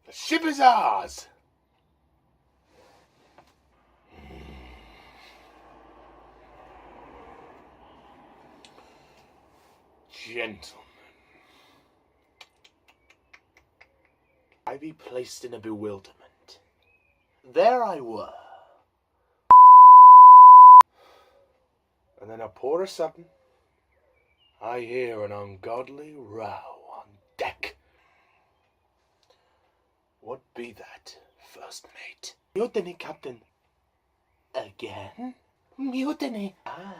The ship is ours! Gentlemen, I be placed in a bewilderment. There I were. And then a pour of sudden, I hear an ungodly row on deck. What be that, first mate? Mutiny, Captain. Again? Mutiny? Aye.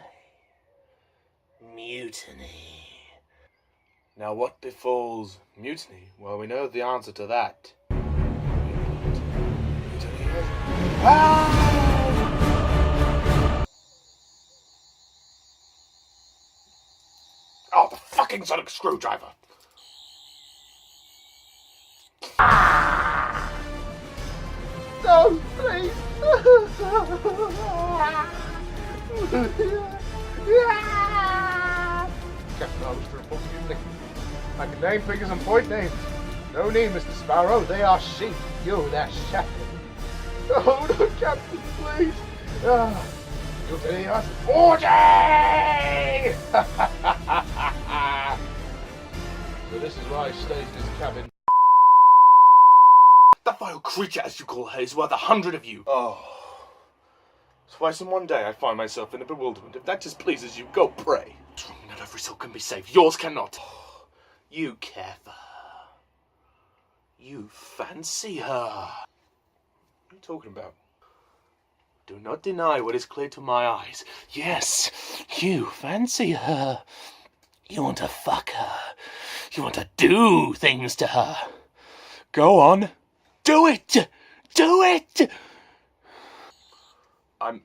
Mutiny. Now what befalls mutiny? Well, we know the answer to that. Mutiny is... Oh, the fucking sonic screwdriver! No, please! Captain, I was to report mutiny. I can name figures and point names. No need, Mr. Sparrow. They are sheep. You, they're shepherds. Oh, no, Captain, please. Mutiny us. Orgy! So this is why I staged this cabin. That vile creature, as you call her, is worth 100 of you. Oh. Twice in one day I find myself in a bewilderment. If that displeases you, go pray. Not every soul can be saved. Yours cannot. You care for her. You fancy her. What are you talking about? Do not deny what is clear to my eyes. Yes, you fancy her. You want to fuck her. You want to do things to her. Go on. Do it! Do it! I'm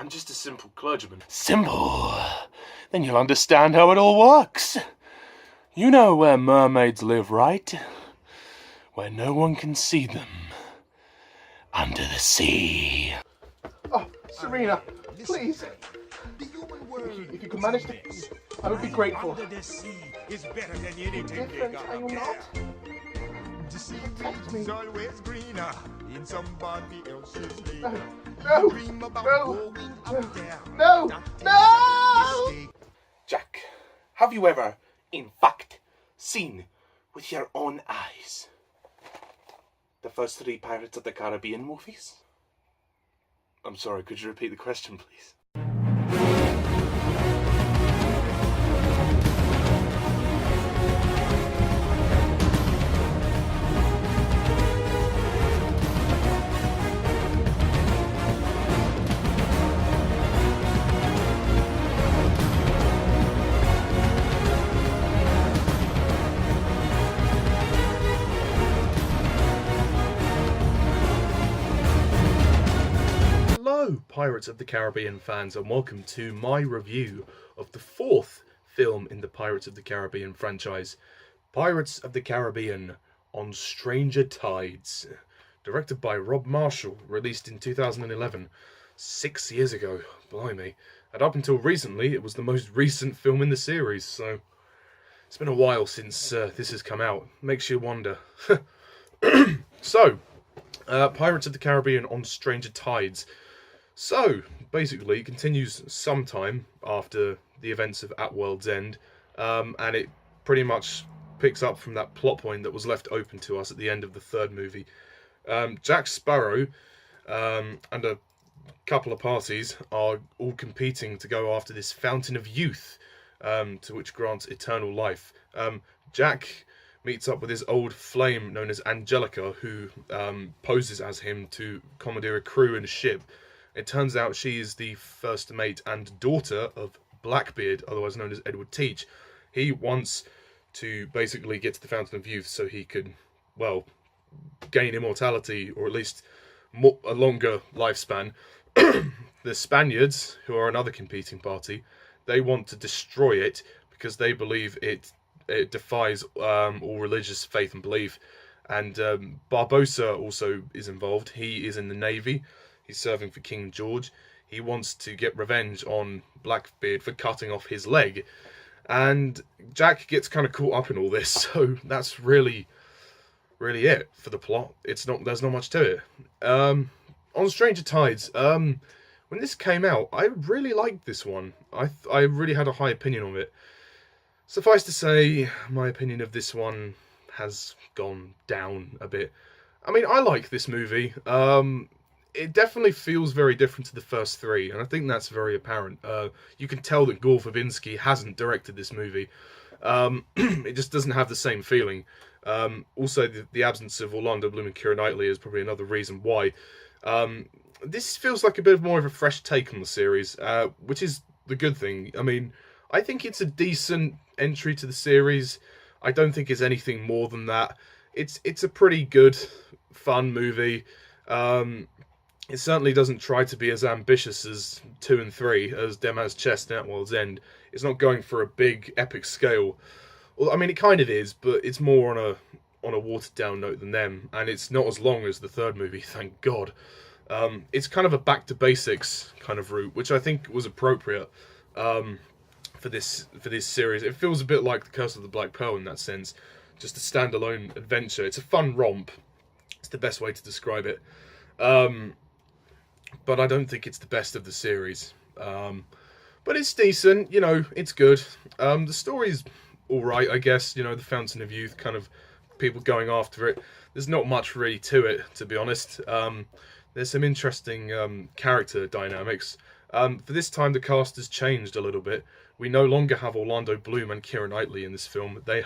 just a simple clergyman. Simple? Then you'll understand how it all works. You know where mermaids live, right? Where no one can see them. Under the sea. Oh, Serena, please. If you could manage to... I would be grateful. Under the sea is better than anything Different, are you not? The sea is always greener in somebody else's lake. No, Dream about no, going up there. no, no! Jack, have you ever, in fact, seen with your own eyes the first 3 Pirates of the Caribbean movies? I'm sorry, could you repeat the question, please? Hello, Pirates of the Caribbean fans, and welcome to my review of the 4th film in the Pirates of the Caribbean franchise, Pirates of the Caribbean on Stranger Tides, directed by Rob Marshall, released in 2011, 6 years ago, blimey, and up until recently it was the most recent film in the series, so it's been a while since this has come out, makes you wonder. So, Pirates of the Caribbean on Stranger Tides. So, basically, it continues sometime after the events of At World's End, and it pretty much picks up from that plot point that was left open to us at the end of the 3rd movie. Jack Sparrow and a couple of parties are all competing to go after this Fountain of Youth, to which grants eternal life. Jack meets up with his old flame known as Angelica, who poses as him to commandeer a crew in a ship. It turns out she is the first mate and daughter of Blackbeard, otherwise known as Edward Teach. He wants to basically get to the Fountain of Youth so he could, well, gain immortality, or at least a longer lifespan. The Spaniards, who are another competing party, they want to destroy it because they believe it defies all religious faith and belief. And Barbossa also is involved. He is in the Navy. He's serving for King George. He wants to get revenge on Blackbeard for cutting off his leg. And Jack gets kind of caught up in all this, so that's really really it for the plot. There's not much to it. On Stranger Tides, when this came out, I really liked this one. I really had a high opinion of it. Suffice to say, my opinion of this one has gone down a bit. I mean, I like this movie. It definitely feels very different to the first three, and I think that's very apparent. You can tell that Gore Verbinski hasn't directed this movie. It just doesn't have the same feeling. Also, the absence of Orlando Bloom and Keira Knightley is probably another reason why. This feels like a bit more of a fresh take on the series, which is the good thing. I mean, I think it's a decent entry to the series. I don't think it's anything more than that. It's a pretty good, fun movie. It certainly doesn't try to be as ambitious as 2 and 3, as Deman's Chest and At World's End. It's not going for a big, epic scale. Well, I mean, it kind of is, but it's more on a watered-down note than them, and it's not as long as the third movie, thank God. It's kind of a back-to-basics kind of route, which I think was appropriate for this series. It feels a bit like The Curse of the Black Pearl in that sense. Just a standalone adventure. It's a fun romp. It's the best way to describe it. But I don't think it's the best of the series. But it's decent, you know, it's good. The story's alright, I guess, you know, the Fountain of Youth, kind of people going after it. There's not much really to it, to be honest. There's some interesting character dynamics. For this time, the cast has changed a little bit. We no longer have Orlando Bloom and Keira Knightley in this film. They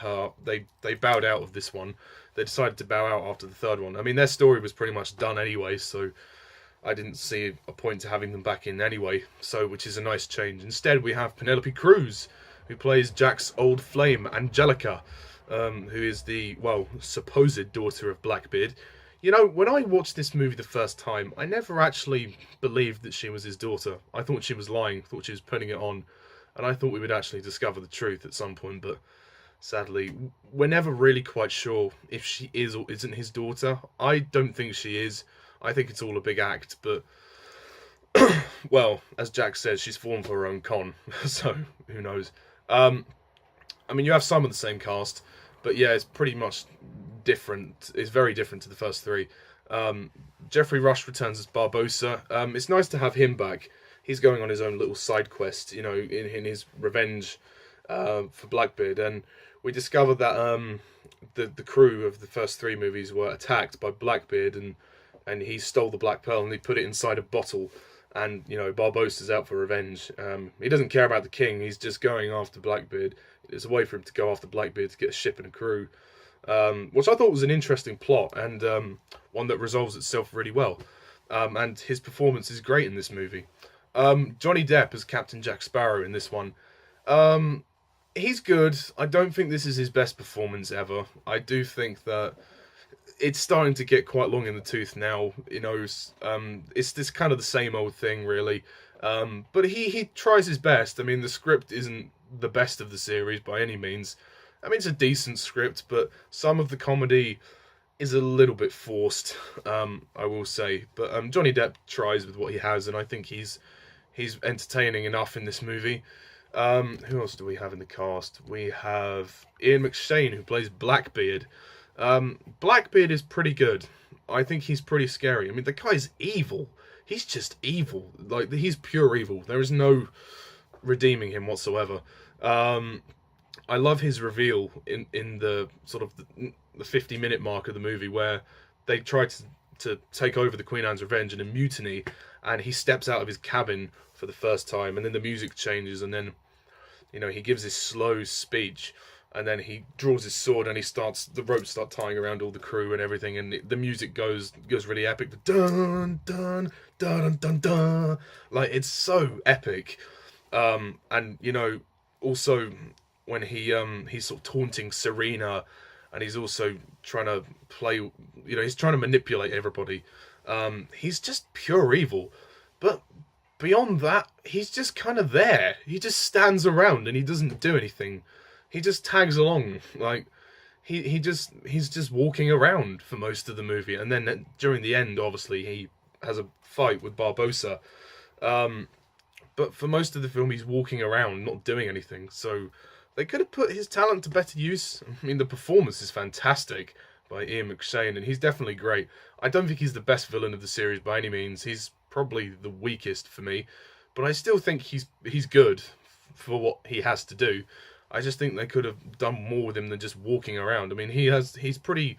bowed out of this one. They decided to bow out after the third one. I mean, their story was pretty much done anyway, so I didn't see a point to having them back in anyway, so which is a nice change. Instead, we have Penelope Cruz, who plays Jack's old flame, Angelica, who is the, well, supposed daughter of Blackbeard. You know, when I watched this movie the first time, I never actually believed that she was his daughter. I thought she was lying, thought she was putting it on, and I thought we would actually discover the truth at some point, but sadly, we're never really quite sure if she is or isn't his daughter. I don't think she is. I think it's all a big act, but, well, as Jack says, she's fallen for her own con, so who knows. I mean, you have some of the same cast, but yeah, it's pretty much different. It's very different to the first three. Geoffrey Rush returns as Barbossa. It's nice to have him back. He's going on his own little side quest, you know, in his revenge for Blackbeard, and we discover that the crew of the first three movies were attacked by Blackbeard, and he stole the Black Pearl and he put it inside a bottle, and, you know, Barbossa's out for revenge. He doesn't care about the king, he's just going after Blackbeard. It's a way for him to go after Blackbeard to get a ship and a crew, which I thought was an interesting plot, and one that resolves itself really well. And his performance is great in this movie. Johnny Depp as Captain Jack Sparrow in this one. He's good. I don't think this is his best performance ever. I do think that it's starting to get quite long in the tooth now. You know, it's this kind of the same old thing, really. But he tries his best. I mean, the script isn't the best of the series by any means. I mean, it's a decent script, but some of the comedy is a little bit forced, I will say. But Johnny Depp tries with what he has, and I think he's entertaining enough in this movie. Who else do we have in the cast? We have Ian McShane, who plays Blackbeard. Blackbeard is pretty good. I think he's pretty scary. I mean, the guy's evil. He's just evil. Like, he's pure evil. There is no redeeming him whatsoever. I love his reveal in the sort of the 50-minute mark of the movie, where they try to take over the Queen Anne's Revenge in a mutiny, and he steps out of his cabin for the first time, and then the music changes, and then, you know, he gives this slow speech, and then he draws his sword, and the ropes start tying around all the crew and everything, and the music goes really epic. The dun dun dun dun dun, like, it's so epic. And, you know, also when he's sort of taunting Serena, and he's also trying to play, you know, he's trying to manipulate everybody. He's just pure evil. But beyond that, he's just kind of there. He just stands around and he doesn't do anything. He just tags along. Like, he's just walking around for most of the movie. And then during the end, obviously, he has a fight with Barbossa. But for most of the film, he's walking around, not doing anything. So they could have put his talent to better use. I mean, the performance is fantastic. by Ian McShane, and he's definitely great. I don't think he's the best villain of the series by any means. He's probably the weakest for me, but I still think he's good for what he has to do. I just think they could have done more with him than just walking around. I mean, he's pretty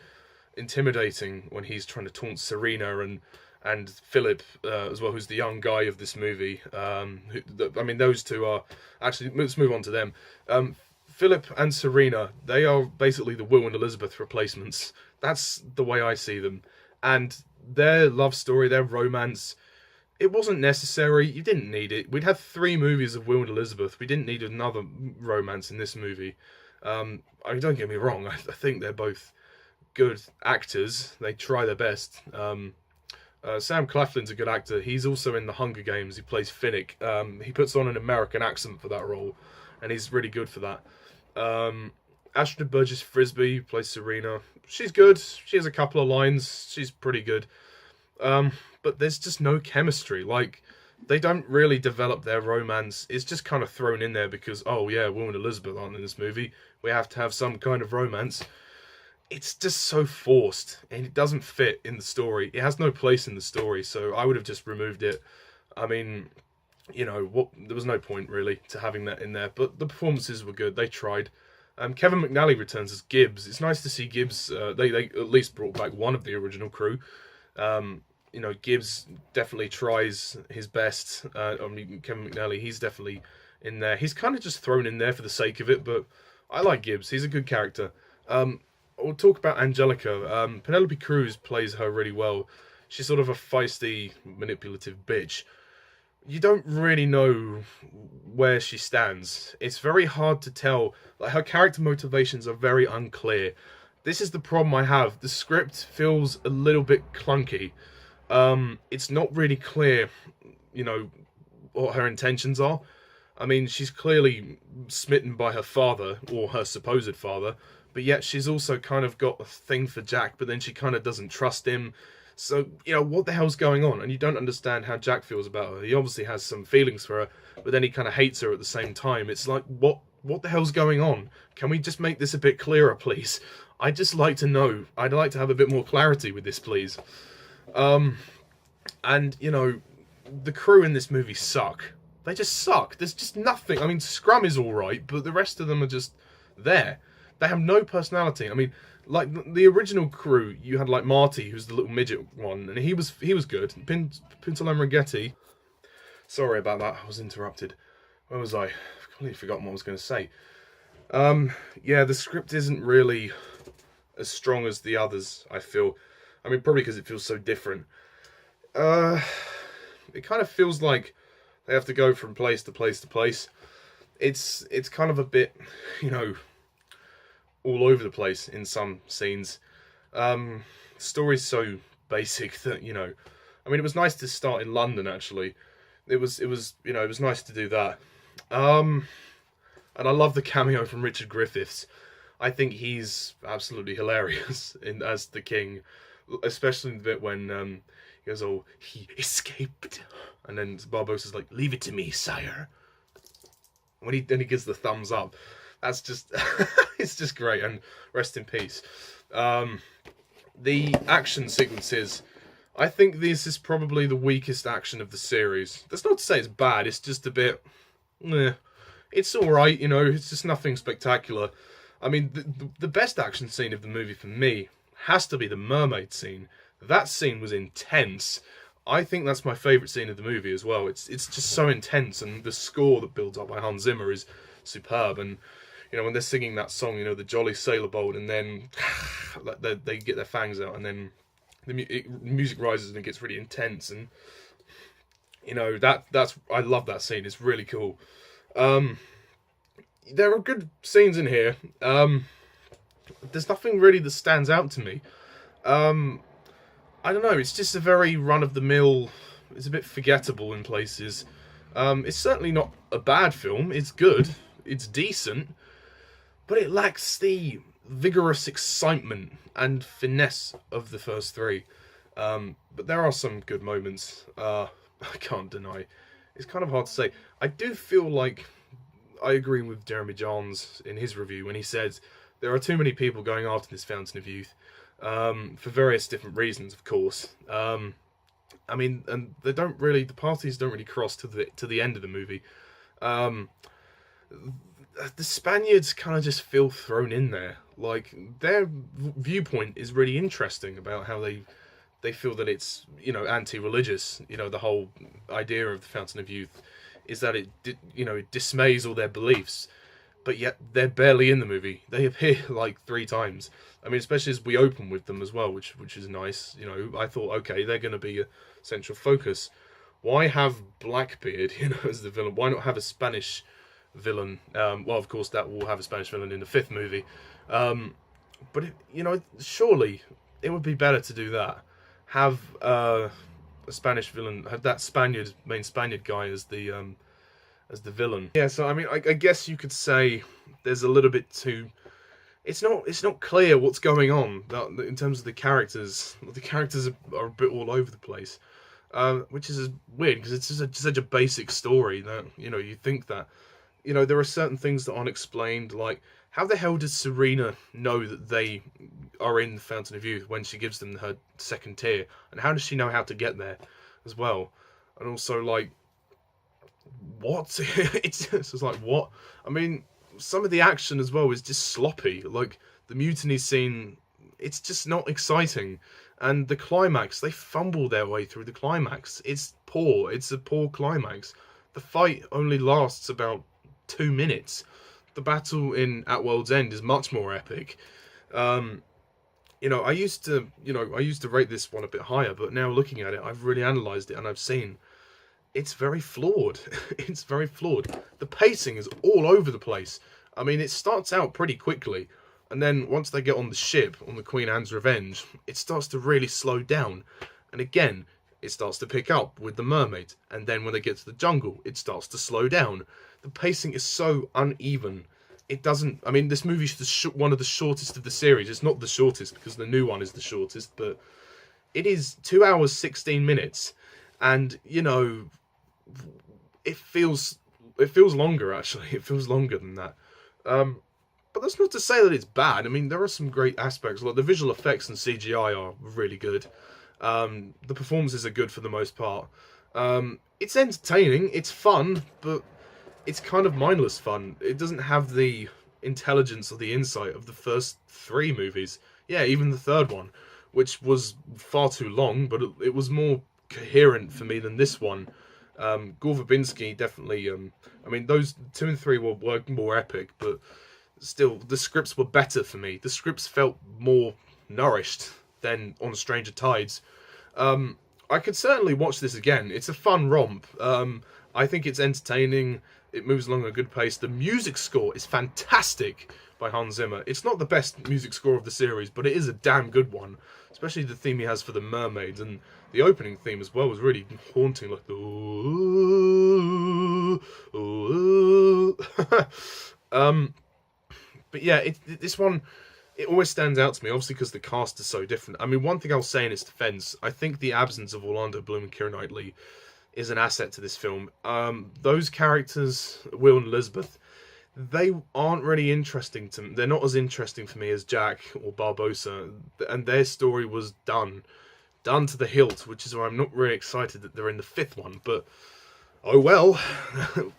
intimidating when he's trying to taunt Serena and Philip as well, who's the young guy of this movie. I mean, those two are actually. Let's move on to them. Philip and Serena, they are basically the Will and Elizabeth replacements. That's the way I see them. And their love story, their romance, it wasn't necessary. You didn't need it. We'd had 3 movies of Will and Elizabeth. We didn't need another romance in this movie. I mean, don't get me wrong. I think they're both good actors. They try their best. Sam Claflin's a good actor. He's also in The Hunger Games. He plays Finnick. He puts on an American accent for that role, and he's really good for that. Astrid Berges-Frisby plays Serena. She's good. She has a couple of lines. She's pretty good. But there's just no chemistry. Like, they don't really develop their romance. It's just kind of thrown in there because, oh yeah, Will and Elizabeth aren't in this movie. We have to have some kind of romance. It's just so forced, and it doesn't fit in the story. It has no place in the story, so I would have just removed it. I mean, you know, there was no point, really, to having that in there. But the performances were good. They tried. Kevin McNally returns as Gibbs. It's nice to see Gibbs. They at least brought back one of the original crew. You know, Gibbs definitely tries his best. I mean, Kevin McNally, he's definitely in there. He's kind of just thrown in there for the sake of it, but I like Gibbs. He's a good character. We'll talk about Angelica. Penelope Cruz plays her really well. She's sort of a feisty, manipulative bitch. You don't really know where she stands. It's very hard to tell. Like, her character motivations are very unclear. This is the problem I have. The script feels a little bit clunky. It's not really clear, you know, what her intentions are. I mean, she's clearly smitten by her father, or her supposed father, but yet she's also kind of got a thing for Jack, but then she kind of doesn't trust him. So, you know, what the hell's going on? And you don't understand how Jack feels about her. He obviously has some feelings for her, but then he kind of hates her at the same time. It's like, what the hell's going on? Can we just make this a bit clearer, please? I'd just like to know. I'd like to have a bit more clarity with this, please. And, you know, the crew in this movie suck. They just suck. There's just nothing. I mean, Scrum is alright, but the rest of them are just there. They have no personality. I mean, like, the original crew, you had, like, Marty, who's the little midget one, and he was good. Pintolamrigetti. Sorry about that, I was interrupted. Where was I? I've completely forgotten what I was going to say. Yeah, the script isn't really as strong as the others, I feel. I mean, probably because it feels so different. It kind of feels like they have to go from place to place to place. It's kind of a bit, you know, all over the place in some scenes. The story's so basic that, you know, I mean, it was nice to start in London, actually. It was, you know, it was nice to do that. And I love the cameo from Richard Griffiths. I think he's absolutely hilarious as the king, especially the bit when he goes, "Oh, he escaped," and then Barbossa's like, "Leave it to me, sire." When he gives the thumbs up, that's just it's just great. And rest in peace. The action sequences, I think this is probably the weakest action of the series. That's not to say it's bad. It's just a bit, it's all right. You know, it's just nothing spectacular. I mean, the best action scene of the movie for me has to be the mermaid scene. That scene was intense. I think that's my favourite scene of the movie as well. It's just so intense, and the score that builds up by Hans Zimmer is superb. And, you know, when they're singing that song, you know, the Jolly Sailor Boat, and then they get their fangs out, and then the music rises and it gets really intense. And, you know, that's I love that scene. It's really cool. There are good scenes in here. There's nothing really that stands out to me. I don't know, it's just a very run-of-the-mill, it's a bit forgettable in places. It's certainly not a bad film, it's good, it's decent, but it lacks the vigorous excitement and finesse of the first three. But there are some good moments, I can't deny. It's kind of hard to say. I do feel like I agree with Jeremy Johns in his review when he says there are too many people going after this Fountain of Youth. for various different reasons, of course. I mean, and the parties don't really cross to the end of the movie. The Spaniards kind of just feel thrown in there. Like, their viewpoint is really interesting about how they feel that it's, anti-religious. The whole idea of the Fountain of Youth is that it dismays all their beliefs, but yet they're barely in the movie. They appear like 3 times. I mean, especially as we open with them as well, which is nice. I thought, okay, they're going to be a central focus. Why have Blackbeard, as the villain? Why not have a Spanish villain? Well, of course, that will have a Spanish villain in the 5th movie. But surely it would be better to do that. Have a Spanish villain, have that main Spaniard guy as the villain. Yeah, so I mean, I guess you could say there's a little bit too. It's not clear what's going on in terms of the characters. The characters are a bit all over the place, which is weird because it's just such a basic story that you think that there are certain things that aren't explained, like how the hell does Serena know that they are in the Fountain of Youth when she gives them her 2nd tier, and how does she know how to get there as well? And also, like, what? It's just like, what? I mean, some of the action as well is just sloppy. Like, the mutiny scene, it's just not exciting. And the climax, they fumble their way through the climax. It's poor. It's a poor climax. The fight only lasts about 2 minutes. The battle at World's End is much more epic. I used to rate this one a bit higher, but now looking at it, I've really analysed it and I've seen it's very flawed. It's very flawed. The pacing is all over the place. I mean, it starts out pretty quickly, and then once they get on the ship, on the Queen Anne's Revenge, it starts to really slow down. And again, it starts to pick up with the mermaid, and then when they get to the jungle, it starts to slow down. The pacing is so uneven. It doesn't. I mean, this movie is one of the shortest of the series. It's not the shortest because the new one is the shortest, but it is 2 hours 16 minutes, and it feels longer. Actually, it feels longer than that. But that's not to say that it's bad. I mean, there are some great aspects. Like the visual effects and CGI are really good. The performances are good for the most part. It's entertaining. It's fun, but it's kind of mindless fun. It doesn't have the intelligence or the insight of the first 3 movies. Yeah, even the 3rd one, which was far too long, but it was more coherent for me than this one. Gore Verbinski definitely. I mean, those 2 and 3 were more epic, but still, the scripts were better for me. The scripts felt more nourished than on Stranger Tides. I could certainly watch this again. It's a fun romp. I think it's entertaining. It moves along at a good pace. The music score is fantastic by Hans Zimmer. It's not the best music score of the series, but it is a damn good one. Especially the theme he has for the mermaids, and the opening theme as well was really haunting, like the ooh, ooh. But yeah, this one, it always stands out to me, obviously because the cast is so different. I mean, one thing I'll say in its defense, I think the absence of Orlando Bloom and Keira Knightley is an asset to this film. Those characters, Will and Elizabeth, they aren't really interesting to me. They're not as interesting for me as Jack or Barbosa, and their story was done to the hilt, which is why I'm not really excited that they're in the 5th one, but oh well.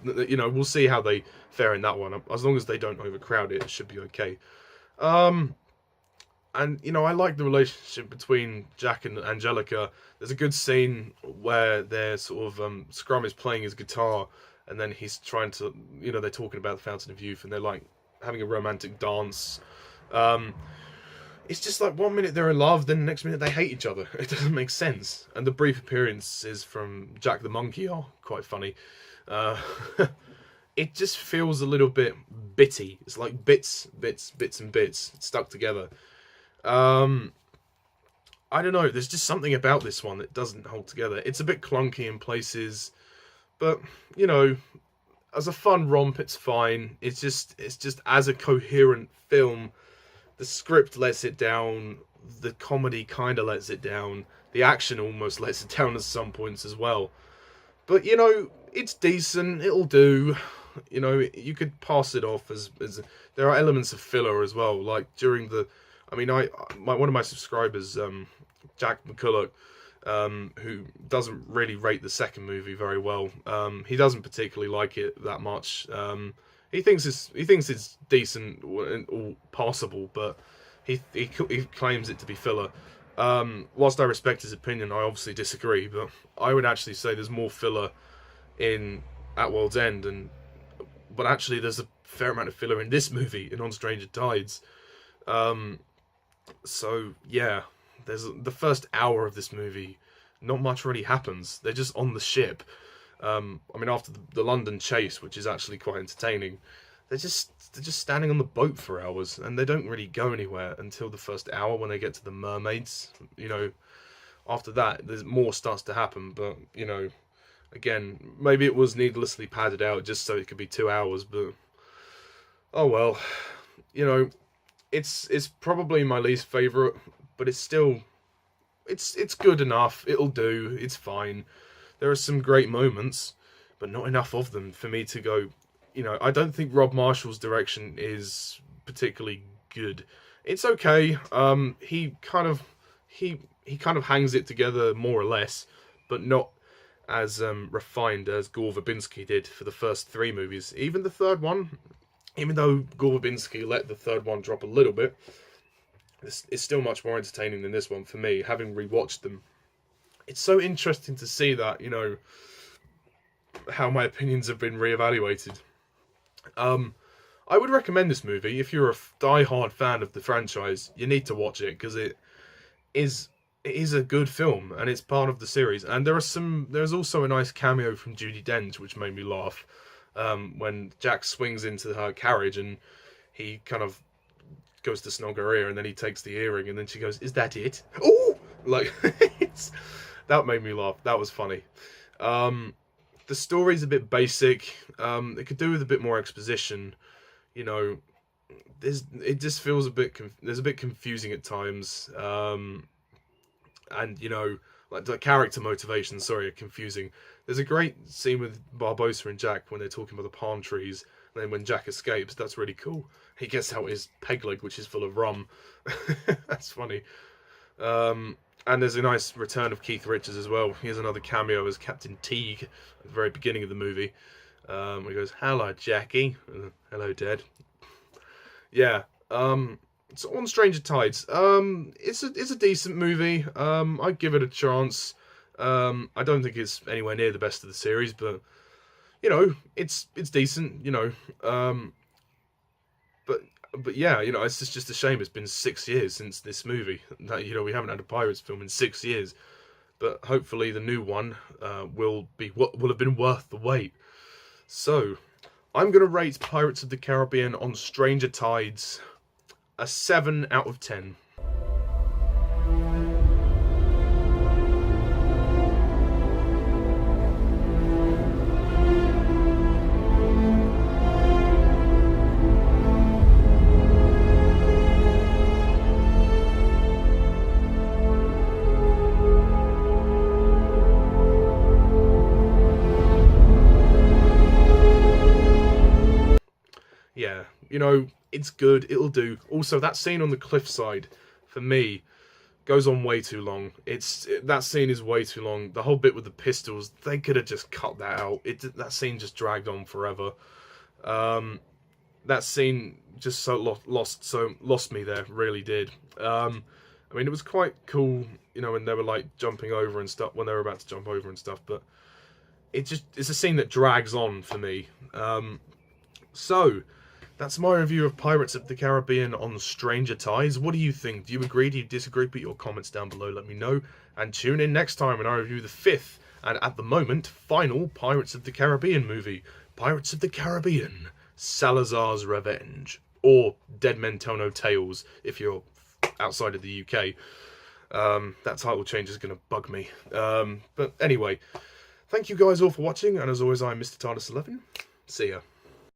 We'll see how they fare in that one. As long as they don't overcrowd it, it should be okay. And, I like the relationship between Jack and Angelica. There's a good scene where they're sort of, Scrum is playing his guitar, and then he's trying to, they're talking about the Fountain of Youth, and they're, like, having a romantic dance. It's just like 1 minute they're in love, then the next minute they hate each other. It doesn't make sense. And the brief appearances from Jack the Monkey are quite funny. It just feels a little bit bitty. It's like bits and bits stuck together. I don't know. There's just something about this one that doesn't hold together. It's a bit clunky in places, but as a fun romp, it's fine. It's just as a coherent film, the script lets it down. The comedy kind of lets it down. The action almost lets it down at some points as well. But it's decent. It'll do. You could pass it off as there are elements of filler as well. Like during the I mean, one of my subscribers, Jack McCulloch, who doesn't really rate the second movie very well. He doesn't particularly like it that much. He thinks it's decent or passable, but he claims it to be filler. Whilst I respect his opinion, I obviously disagree. But I would actually say there's more filler in At World's End, but actually there's a fair amount of filler in this movie, in On Stranger Tides. So yeah, there's the first hour of this movie, not much really happens. They're just on the ship. I mean, after the London chase, which is actually quite entertaining, they're just standing on the boat for hours, and they don't really go anywhere until the first hour when they get to the mermaids. You know, after that, there's more starts to happen, but you know, again, maybe it was needlessly padded out just so it could be 2 hours, but oh well. You know, it's probably my least favourite, but it's still, it's good enough. It'll do. It's fine. There are some great moments, but not enough of them for me to go, you know, I don't think Rob Marshall's direction is particularly good. It's okay. He kind of hangs it together more or less, but not as refined as Gore Verbinski did for the first 3 movies. Even the third one, even though Gore Verbinski let the third one drop a little bit, it's still much more entertaining than this one for me, having rewatched them. It's so interesting to see that, you know, how my opinions have been reevaluated. I would recommend this movie. If you're a die-hard fan of the franchise, you need to watch it, because it is a good film, and it's part of the series. And there's also a nice cameo from Judi Dench, which made me laugh. When Jack swings into her carriage, and he kind of goes to snog her ear, and then he takes the earring, and then she goes, "Is that it?" Ooh! Like, that made me laugh. That was funny. The story's a bit basic. It could do with a bit more exposition. You know, it just feels a bit confusing at times. And you know, like the character motivations, sorry, are confusing. There's a great scene with Barbossa and Jack when they're talking about the palm trees, and then when Jack escapes, that's really cool. He gets out his peg leg, which is full of rum. That's funny. And there's a nice return of Keith Richards as well. He has another cameo as Captain Teague at the very beginning of the movie. He goes, "Hello, Jackie." "Hello, Dad." Yeah. So On Stranger Tides. It's a decent movie. I'd give it a chance. I don't think it's anywhere near the best of the series, but you know, it's decent. You know. But yeah, you know, it's just a shame it's been 6 years since this movie. That, you know, we haven't had a Pirates film in 6 years. But hopefully the new one will have been worth the wait. So, I'm going to rate Pirates of the Caribbean On Stranger Tides a 7 out of 10. Yeah, you know, it's good, it'll do. Also, that scene on the cliffside, for me, goes on way too long. That scene is way too long. The whole bit with the pistols, they could have just cut that out. That scene just dragged on forever. That scene just lost me there, really did. I mean, it was quite cool, you know, when they were like jumping over and stuff, when they were about to jump over and stuff, but it's a scene that drags on for me. So, that's my review of Pirates of the Caribbean On Stranger Tides. What do you think? Do you agree? Do you disagree? Put your comments down below, let me know. And tune in next time when I review the 5th, and at the moment, final Pirates of the Caribbean movie. Pirates of the Caribbean, Salazar's Revenge. Or Dead Men Tell No Tales, if you're outside of the UK. That title change is going to bug me. But anyway, thank you guys all for watching, and as always, I'm Mr. TARDIS11. See ya.